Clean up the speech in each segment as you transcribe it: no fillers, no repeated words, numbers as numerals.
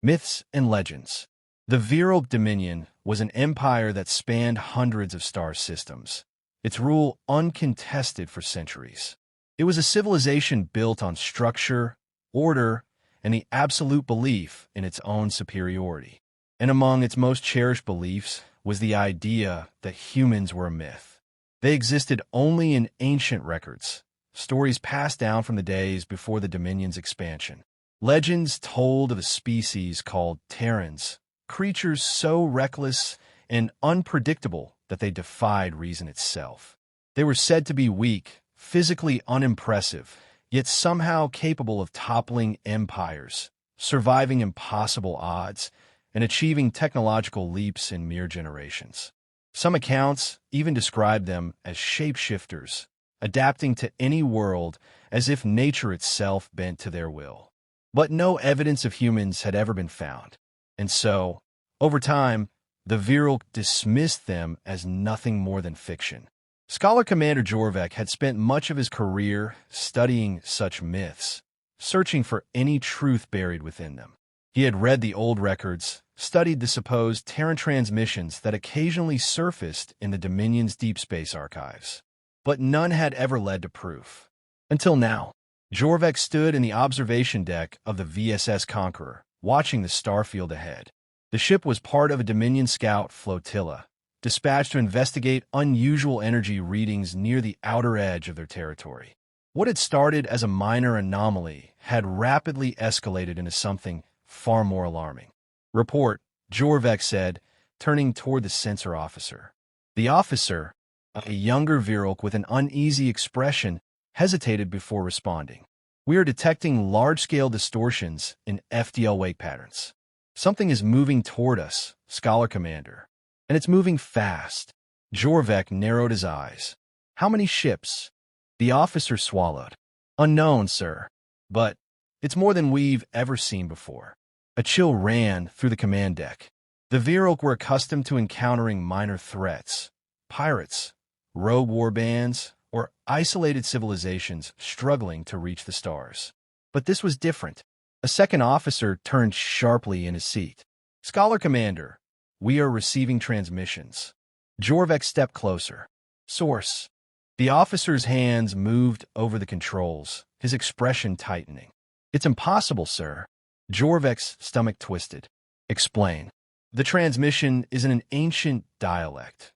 Myths and legends. The Virelk Dominion was an empire that spanned hundreds of star systems, its rule uncontested for centuries. It was a civilization built on structure, order, and the absolute belief in its own superiority. And among its most cherished beliefs was the idea that humans were a myth. They existed only in ancient records, stories passed down from the days before the Dominion's expansion. Legends told of a species called Terrans, creatures so reckless and unpredictable that they defied reason itself. They were said to be weak, physically unimpressive, yet somehow capable of toppling empires, surviving impossible odds, and achieving technological leaps in mere generations. Some accounts even describe them as shapeshifters, adapting to any world as if nature itself bent to their will. But no evidence of humans had ever been found, and so, over time, the Virelk dismissed them as nothing more than fiction. Scholar Commander Jorvek had spent much of his career studying such myths, searching for any truth buried within them. He had read the old records, studied the supposed Terran transmissions that occasionally surfaced in the Dominion's deep space archives. But none had ever led to proof. Until now, Jorvek stood in the observation deck of the VSS Conqueror, watching the starfield ahead. The ship was part of a Dominion scout flotilla, dispatched to investigate unusual energy readings near the outer edge of their territory. What had started as a minor anomaly had rapidly escalated into something far more alarming. "Report," Jorvek said, turning toward the sensor officer. The officer, a younger Virelk with an uneasy expression, hesitated before responding. "We are detecting large-scale distortions in FDL wake patterns. Something is moving toward us, Scholar Commander. And it's moving fast." Jorvek narrowed his eyes. "How many ships?" The officer swallowed. "Unknown, sir. But it's more than we've ever seen before." A chill ran through the command deck. The Virelk were accustomed to encountering minor threats: pirates, rogue war bands, or isolated civilizations struggling to reach the stars. But this was different. A second officer turned sharply in his seat. "Scholar Commander, we are receiving transmissions." Jorvek stepped closer. "Source." The officer's hands moved over the controls, his expression tightening. "It's impossible, sir." Jorvek's stomach twisted. "Explain." "The transmission is in an ancient dialect,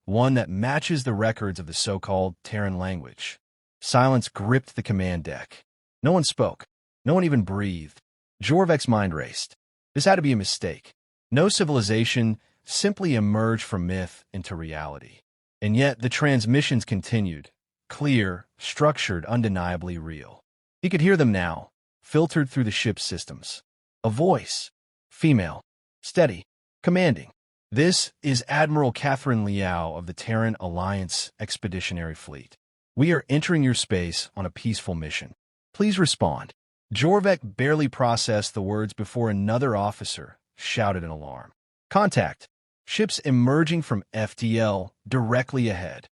one that matches the records of the so-called Terran language." Silence gripped the command deck. No one spoke. No one even breathed. Jorvek's mind raced. This had to be a mistake. No civilization simply emerged from myth into reality. And yet the transmissions continued, clear, structured, undeniably real. He could hear them now, filtered through the ship's systems. A voice. Female. Steady. Commanding. "This is Admiral Catherine Liao of the Terran Alliance Expeditionary Fleet. We are entering your space on a peaceful mission. Please respond." Jorvek barely processed the words before another officer shouted in alarm. "Contact! Ships emerging from FDL directly ahead."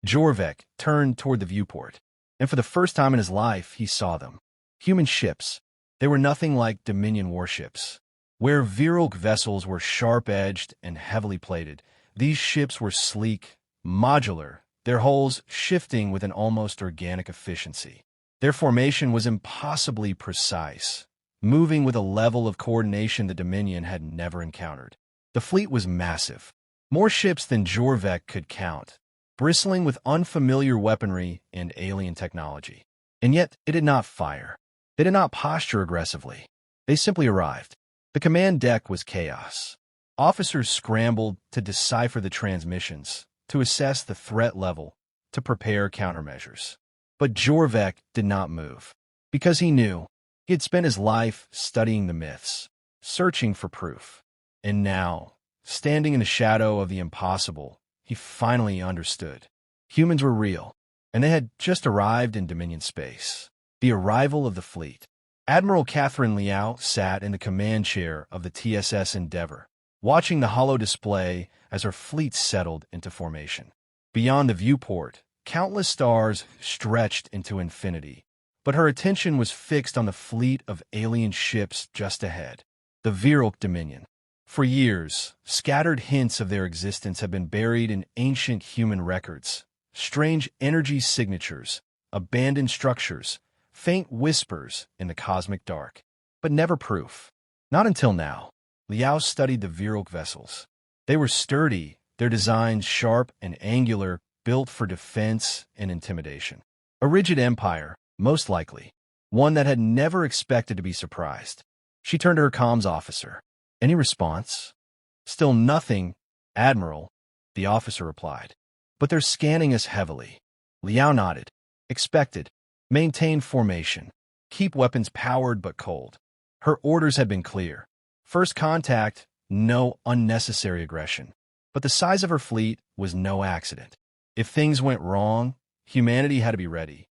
Jorvek turned toward the viewport, and for the first time in his life, he saw them. Human ships. They were nothing like Dominion warships. Where Virelk vessels were sharp-edged and heavily plated, these ships were sleek, modular, their hulls shifting with an almost organic efficiency. Their formation was impossibly precise, moving with a level of coordination the Dominion had never encountered. The fleet was massive, more ships than Jorvek could count, bristling with unfamiliar weaponry and alien technology. And yet it did not fire. They did not posture aggressively. They simply arrived. The command deck was chaos. Officers scrambled to decipher the transmissions, to assess the threat level, to prepare countermeasures. But Jorvek did not move, because he knew he had spent his life studying the myths, searching for proof. And now, standing in the shadow of the impossible, he finally understood. Humans were real, and they had just arrived in Dominion space. The arrival of the fleet. Admiral Catherine Liao sat in the command chair of the TSS Endeavour, watching the holo display as her fleet settled into formation. Beyond the viewport, countless stars stretched into infinity, but her attention was fixed on the fleet of alien ships just ahead. the Virelk Dominion. For years, scattered hints of their existence have been buried in ancient human records. Strange energy signatures, abandoned structures, faint whispers in the cosmic dark. But never proof. Not until now. Liao studied the Virelk vessels. They were sturdy, their designs sharp and angular, built for defense and intimidation. A rigid empire, most likely. One that had never expected to be surprised. She turned to her comms officer. Any response? Still nothing, Admiral, the officer replied. But they're scanning us heavily. Liao nodded. Expected. Maintain formation. Keep weapons powered but cold. Her orders had been clear. First contact, no unnecessary aggression. But the size of her fleet was no accident. If things went wrong, humanity had to be ready.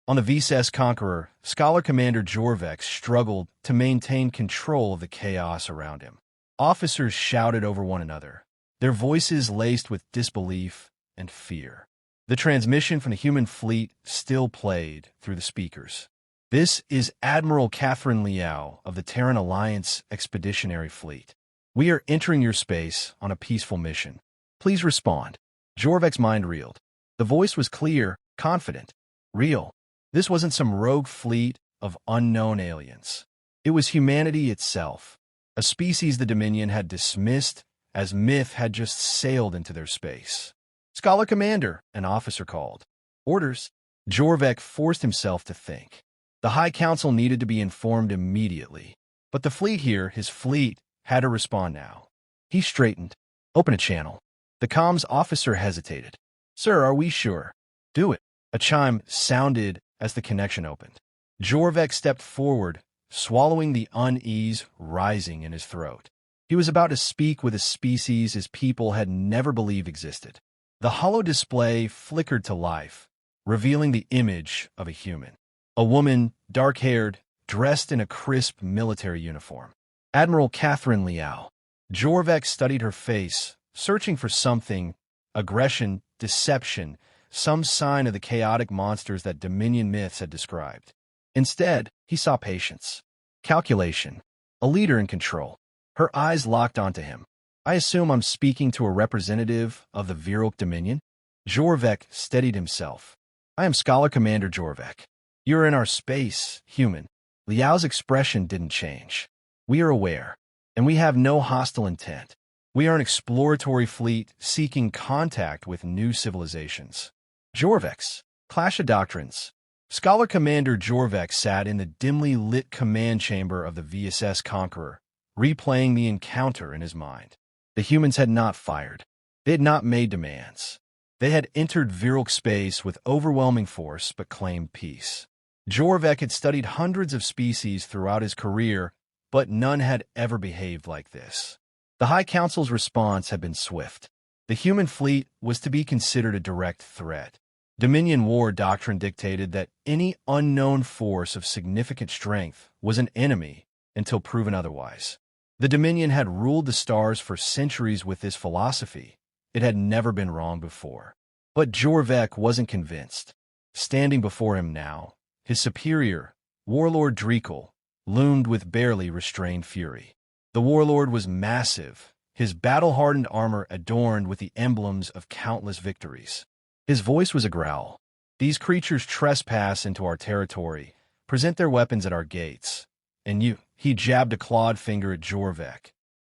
On the VSS Conqueror, Scholar Commander Jorvek struggled to maintain control of the chaos around him. Officers shouted over one another, their voices laced with disbelief and fear. The transmission from the human fleet still played through the speakers. This is Admiral Catherine Liao of the Terran Alliance Expeditionary Fleet. We are entering your space on a peaceful mission. Please respond. Jorvek's mind reeled. The voice was clear, confident, real. This wasn't some rogue fleet of unknown aliens. It was humanity itself, a species the Dominion had dismissed as myth had just sailed into their space. Scholar Commander, an officer called. Orders. Jorvek forced himself to think. The High Council needed to be informed immediately. But the fleet here, his fleet, had to respond now. He straightened. Open a channel. The comms officer hesitated. Sir, are we sure? Do it. A chime sounded as the connection opened. Jorvek stepped forward, swallowing the unease rising in his throat. He was about to speak with a species his people had never believed existed. The hollow display flickered to life, revealing the image of a human. A woman, dark-haired, dressed in a crisp military uniform. Admiral Catherine Liao. Jorvek studied her face, searching for something, aggression, deception, some sign of the chaotic monsters that Dominion myths had described. Instead, he saw patience, calculation, a leader in control. Her eyes locked onto him. I assume I'm speaking to a representative of the Virelk Dominion? Jorvek steadied himself. I am Scholar Commander Jorvek. You're in our space, human. Liao's expression didn't change. We are aware, and we have no hostile intent. We are an exploratory fleet seeking contact with new civilizations. Jorvek's Clash of Doctrines. Scholar Commander Jorvek sat in the dimly lit command chamber of the VSS Conqueror, replaying the encounter in his mind. The humans had not fired. They had not made demands. They had entered Virelk space with overwhelming force but claimed peace. Jorvek had studied hundreds of species throughout his career, but none had ever behaved like this. The High Council's response had been swift. The human fleet was to be considered a direct threat. Dominion war doctrine dictated that any unknown force of significant strength was an enemy until proven otherwise. The Dominion had ruled the stars for centuries with this philosophy. It had never been wrong before. But Jorvek wasn't convinced. Standing before him now, his superior, Warlord Drikl, loomed with barely restrained fury. The warlord was massive, his battle-hardened armor adorned with the emblems of countless victories. His voice was a growl. These creatures trespass into our territory, present their weapons at our gates. And he jabbed a clawed finger at Jorvek.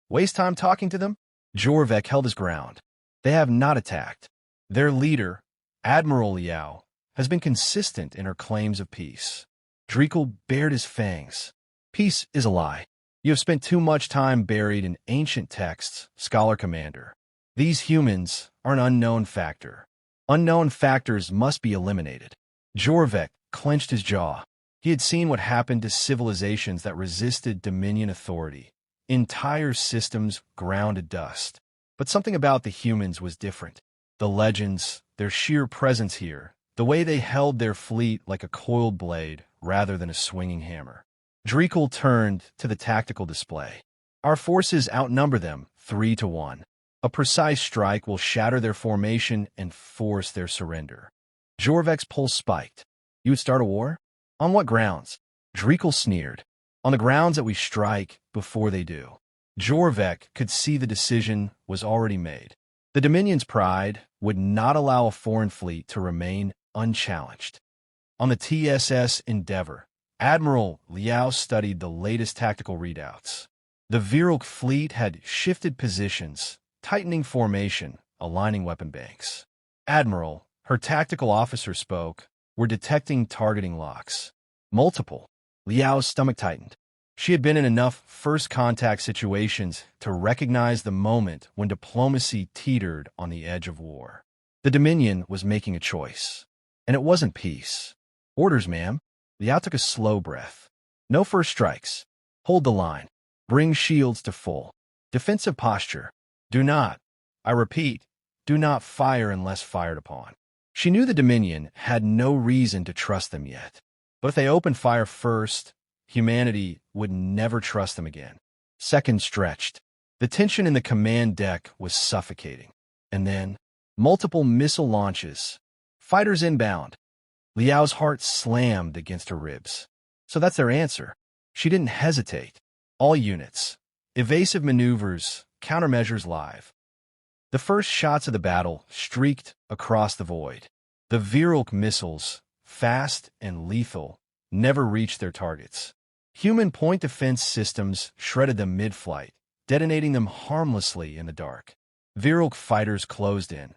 Waste time talking to them? Jorvek held his ground. They have not attacked. Their leader, Admiral Liao, has been consistent in her claims of peace. Drikl bared his fangs. Peace is a lie. You have spent too much time buried in ancient texts, Scholar Commander. These humans are an unknown factor. Unknown factors must be eliminated. Jorvek clenched his jaw. He had seen what happened to civilizations that resisted Dominion authority. Entire systems ground to dust. But something about the humans was different. The legends, their sheer presence here, the way they held their fleet like a coiled blade rather than a swinging hammer. Drikl turned to the tactical display. Our forces outnumber them 3-1. A precise strike will shatter their formation and force their surrender. Jorvek's pulse spiked. You would start a war? On what grounds? Drikl sneered. on the grounds that we strike before they do. Jorvek could see the decision was already made. The Dominion's pride would not allow a foreign fleet to remain unchallenged. On the TSS Endeavour, Admiral Liao studied the latest tactical readouts. The Virelk fleet had shifted positions, tightening formation, aligning weapon banks. Admiral, her tactical officer spoke, were detecting targeting locks. Multiple. Liao's stomach tightened. She had been in enough first-contact situations to recognize the moment when diplomacy teetered on the edge of war. The Dominion was making a choice. And it wasn't peace. Orders, ma'am. Liao took a slow breath. No first strikes. Hold the line. Bring shields to full. Defensive posture. Do not, I repeat, do not fire unless fired upon. She knew the Dominion had no reason to trust them yet. But if they opened fire first, humanity would never trust them again. Seconds stretched. The tension in the command deck was suffocating. And then, multiple missile launches. Fighters inbound. Liao's heart slammed against her ribs. So that's their answer. She didn't hesitate. All units. Evasive maneuvers, countermeasures live. The first shots of the battle streaked across the void. The Virelk missiles, fast and lethal, never reached their targets. Human point defense systems shredded them mid-flight, detonating them harmlessly in the dark. Virelk fighters closed in,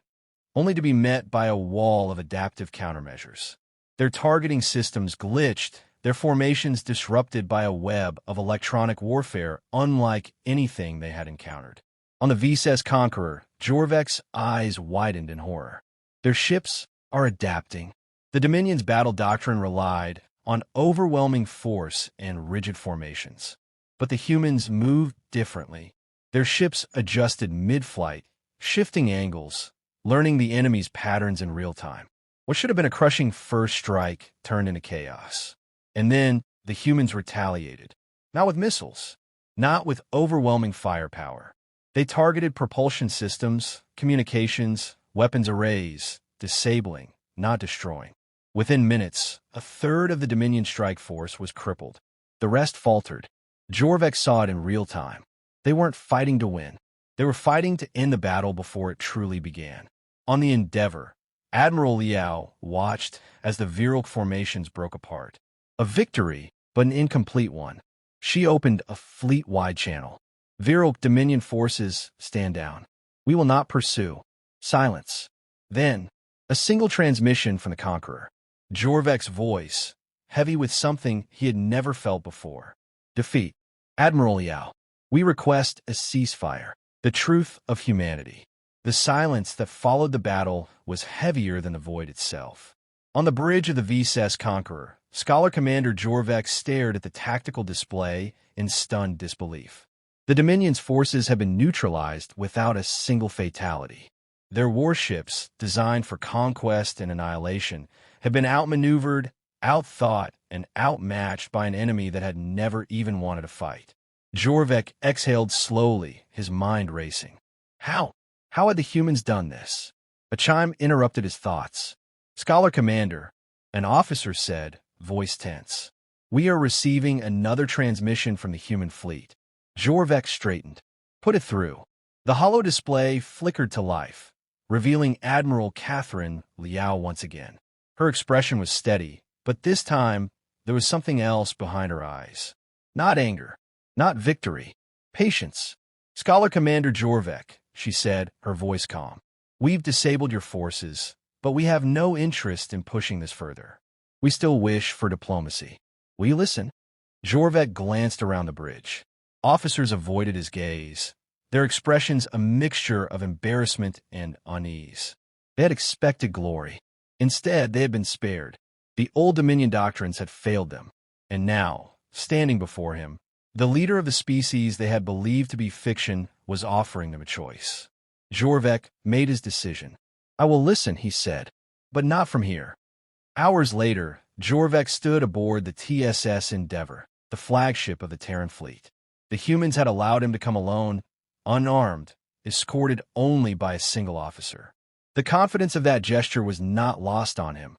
only to be met by a wall of adaptive countermeasures. Their targeting systems glitched, their formations disrupted by a web of electronic warfare unlike anything they had encountered. On the VSS Conqueror, Jorvek's eyes widened in horror. Their ships are adapting. The Dominion's battle doctrine relied on overwhelming force and rigid formations. But the humans moved differently. Their ships adjusted mid-flight, shifting angles, learning the enemy's patterns in real time. What should have been a crushing first strike turned into chaos. And then the humans retaliated. Not with missiles, not with overwhelming firepower. They targeted propulsion systems, communications, weapons arrays, disabling, not destroying. Within minutes, a third of the Dominion strike force was crippled. The rest faltered. Jorvek saw it in real time. They weren't fighting to win. They were fighting to end the battle before it truly began. On the Endeavour, Admiral Liao watched as the Virelk formations broke apart. A victory, but an incomplete one. She opened a fleet-wide channel. Virelk Dominion forces, stand down. We will not pursue. Silence. Then, a single transmission from the Conqueror. Jorvek's voice, heavy with something he had never felt before. Defeat. Admiral Liao, we request a ceasefire. The truth of humanity. The silence that followed the battle was heavier than the void itself. On the bridge of the VSS Conqueror, Scholar Commander Jorvek stared at the tactical display in stunned disbelief. The Dominion's forces had been neutralized without a single fatality. Their warships, designed for conquest and annihilation, had been outmaneuvered, outthought, and outmatched by an enemy that had never even wanted to fight. Jorvek exhaled slowly, his mind racing. How? How had the humans done this? A chime interrupted his thoughts. Scholar Commander, an officer said, voice tense. We are receiving another transmission from the human fleet. Jorvek straightened. Put it through. The hollow display flickered to life, revealing Admiral Catherine Liao once again. Her expression was steady, but this time there was something else behind her eyes. Not anger, not victory, patience. Scholar Commander Jorvek, she said, her voice calm. We've disabled your forces, but we have no interest in pushing this further. We still wish for diplomacy. Will you listen? Jorvek glanced around the bridge. Officers avoided his gaze, their expressions a mixture of embarrassment and unease. They had expected glory. Instead, they had been spared. The old Dominion doctrines had failed them. And now, standing before him, the leader of the species they had believed to be fiction was offering them a choice. Jorvek made his decision. I will listen, he said, but not from here. Hours later, Jorvek stood aboard the TSS Endeavour, the flagship of the Terran fleet. The humans had allowed him to come alone, unarmed, escorted only by a single officer. The confidence of that gesture was not lost on him.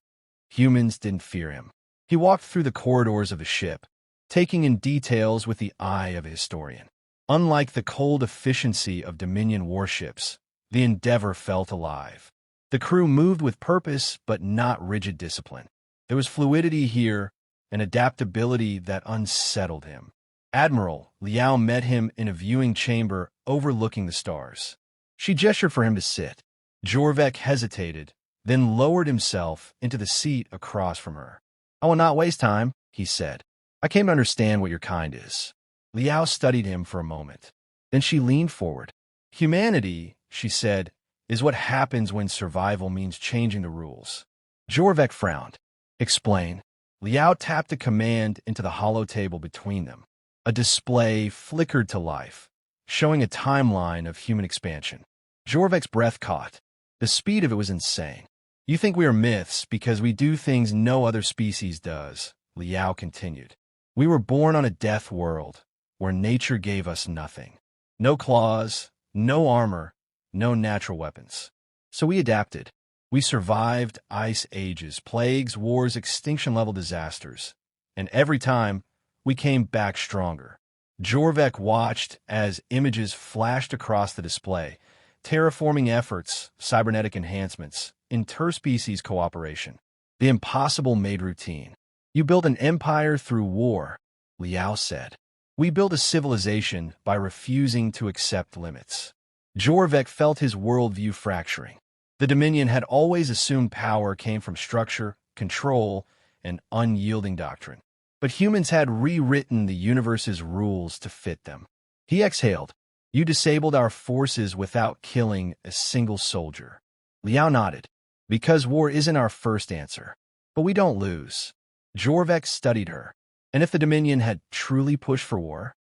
Humans didn't fear him. He walked through the corridors of the ship, taking in details with the eye of a historian. Unlike the cold efficiency of Dominion warships, the Endeavor felt alive. The crew moved with purpose but not rigid discipline. There was fluidity here, an adaptability that unsettled him. Admiral Liao met him in a viewing chamber overlooking the stars. She gestured for him to sit. Jorvek hesitated, then lowered himself into the seat across from her. "I will not waste time," he said. "I came to understand what your kind is." Liao studied him for a moment. Then she leaned forward. "Humanity," she said, "is what happens when survival means changing the rules." Jorvek frowned. "Explain." Liao tapped a command into the hollow table between them. A display flickered to life, showing a timeline of human expansion. Jorvek's breath caught. The speed of it was insane. "You think we are myths because we do things no other species does," Liao continued. "We were born on a death world, where nature gave us nothing. No claws, no armor, no natural weapons. So we adapted. We survived ice ages, plagues, wars, extinction-level disasters. And every time, we came back stronger." Jorvek watched as images flashed across the display, terraforming efforts, cybernetic enhancements, interspecies cooperation. The impossible made routine. "You built an empire through war," Liao said. "We built a civilization by refusing to accept limits." Jorvek felt his worldview fracturing. The Dominion had always assumed power came from structure, control, and unyielding doctrine. But humans had rewritten the universe's rules to fit them. He exhaled. "You disabled our forces without killing a single soldier." Liao nodded. "Because war isn't our first answer. But we don't lose." Jorvek studied her. "And if the Dominion had truly pushed for war?"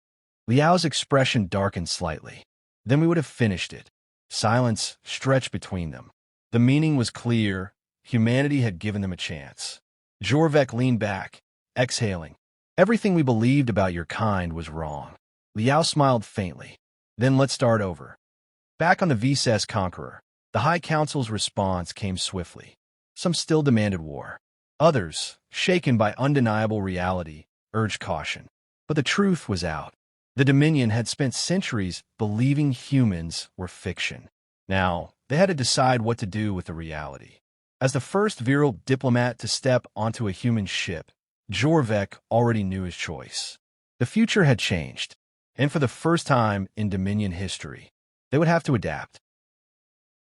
Liao's expression darkened slightly. "Then we would have finished it." Silence stretched between them. The meaning was clear. Humanity had given them a chance. Jorvek leaned back, exhaling. "Everything we believed about your kind was wrong." Liao smiled faintly. "Then let's start over." Back on the VSS Conqueror, the High Council's response came swiftly. Some still demanded war. Others, shaken by undeniable reality, urged caution. But the truth was out. The Dominion had spent centuries believing humans were fiction. Now, they had to decide what to do with the reality. As the first Virelk diplomat to step onto a human ship, Jorvek already knew his choice. The future had changed, and for the first time in Dominion history, they would have to adapt.